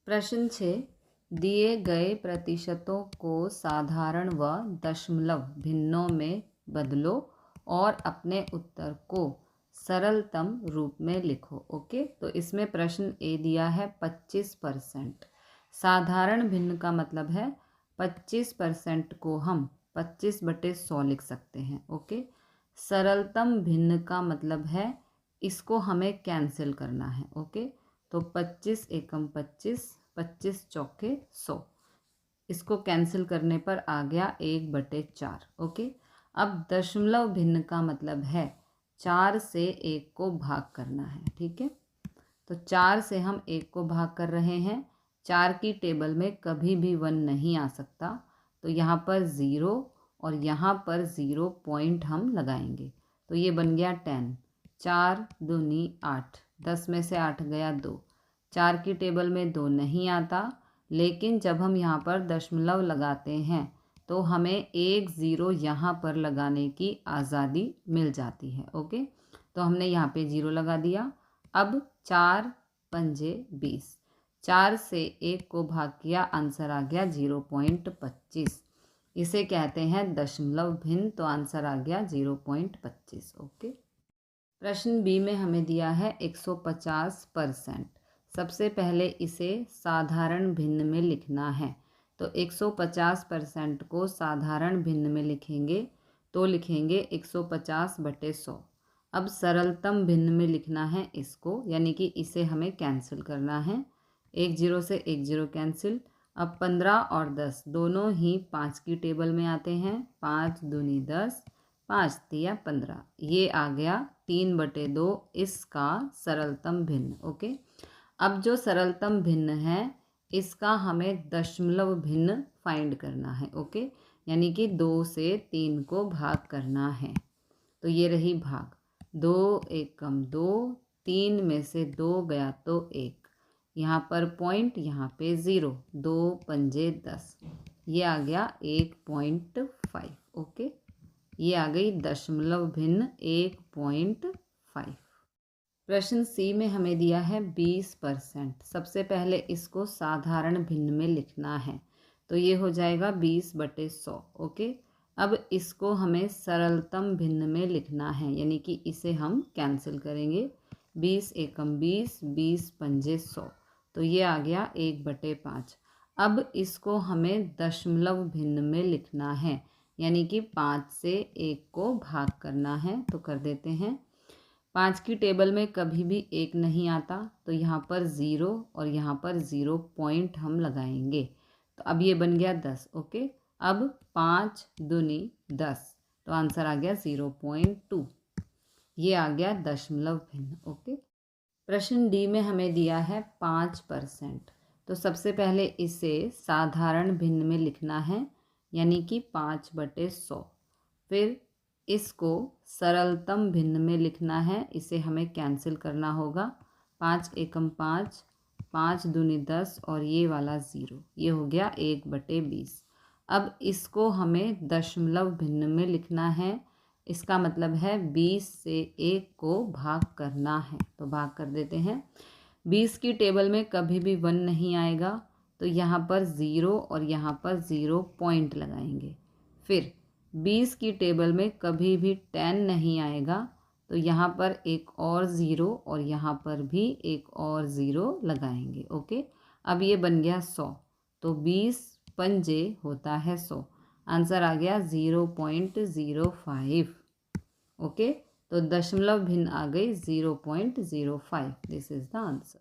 प्रश्न 6, दिए गए प्रतिशतों को साधारण व दशमलव भिन्नों में बदलो और अपने उत्तर को सरलतम रूप में लिखो। ओके, तो इसमें प्रश्न ए दिया है 25%। साधारण भिन्न का मतलब है 25% को हम 25/100 लिख सकते हैं। ओके, सरलतम भिन्न का मतलब है इसको हमें कैंसिल करना है। ओके, तो 25 एकम 25, 25 चौके 100, इसको कैंसिल करने पर आ गया 1/4। ओके, अब दशमलव भिन्न का मतलब है 4 से 1 को भाग करना है। ठीक है, तो 4 से हम 1 को भाग कर रहे हैं। 4 की टेबल में कभी भी 1 नहीं आ सकता, तो यहाँ पर 0 और यहाँ पर 0 पॉइंट हम लगाएंगे, तो ये बन गया 10। 4 दूनी 8, 10 में से 8 गया 2। 4 की टेबल में 2 नहीं आता, लेकिन जब हम यहाँ पर दशमलव लगाते हैं तो हमें एक 0 यहाँ पर लगाने की आज़ादी मिल जाती है। ओके, तो हमने यहाँ पे 0 लगा दिया। अब 4 पंजे 20, 4 से 1 को भाग किया, आंसर आ गया 0.25। इसे कहते हैं दशमलव भिन्न, तो आंसर आ गया 0.25। ओके, प्रश्न बी में हमें दिया है 150%। सबसे पहले इसे साधारण भिन्न में लिखना है, तो 150% को साधारण भिन्न में लिखेंगे तो लिखेंगे 150/100। अब सरलतम भिन्न में लिखना है इसको, यानी कि इसे हमें कैंसिल करना है। 1 0 से 1 0 कैंसिल। अब 15 और 10 दोनों ही 5 की टेबल में आते हैं। 5 दूनी 10, 5 तिया 15, ये आ गया 3/2 इसका सरलतम भिन्न। ओके, अब जो सरलतम भिन्न है इसका हमें दशमलव भिन्न फाइंड करना है। ओके, यानी कि 2 से 3 को भाग करना है, तो ये रही भाग। 2 एकम 2, 3 में से 2 गया तो 1, यहाँ पर पॉइंट, यहाँ पे 0, 2 पंजे 10, ये आ गया 1.5। ओके, ये आ गई दशमलव भिन्न 1.5। प्रश्न सी में हमें दिया है 20%। सबसे पहले इसको साधारण भिन्न में लिखना है, तो ये हो जाएगा 20/100। ओके, अब इसको हमें सरलतम भिन्न में लिखना है, यानी कि इसे हम कैंसिल करेंगे। 20 एकम 20, 20 पंजे 100, तो ये आ गया 1/5। अब इसको हमें दशमलव भिन्न में लिखना है, यानी कि 5 से 1 को भाग करना है, तो कर देते हैं। 5 की टेबल में कभी भी 1 नहीं आता, तो यहाँ पर 0 और यहाँ पर 0 पॉइंट हम लगाएंगे, तो अब ये बन गया 10। ओके, अब 5 दूनी 10, तो आंसर आ गया 0.2, ये आ गया दशमलव भिन्न। ओके, प्रश्न डी में हमें दिया है 5%। तो सबसे पहले इसे साधारण भिन्न में लिखना है, यानी कि 5/100। फिर इसको सरलतम भिन्न में लिखना है, इसे हमें कैंसिल करना होगा। 5 एकम 5, 5 दूनी 10 और ये वाला 0, ये हो गया 1/20। अब इसको हमें दशमलव भिन्न में लिखना है, इसका मतलब है 20 से 1 को भाग करना है, तो भाग कर देते हैं। 20 की टेबल में कभी भी 1 नहीं आएगा, तो यहाँ पर 0 और यहाँ पर 0 पॉइंट लगाएंगे। फिर 20 की टेबल में कभी भी 10 नहीं आएगा, तो यहाँ पर एक और 0 और यहाँ पर भी एक और 0 लगाएंगे। ओके, अब ये बन गया 100, तो 20 पंजे होता है 100, आंसर आ गया 0.05। ओके, तो दशमलव भिन्न आ गई 0.05। This is the answer.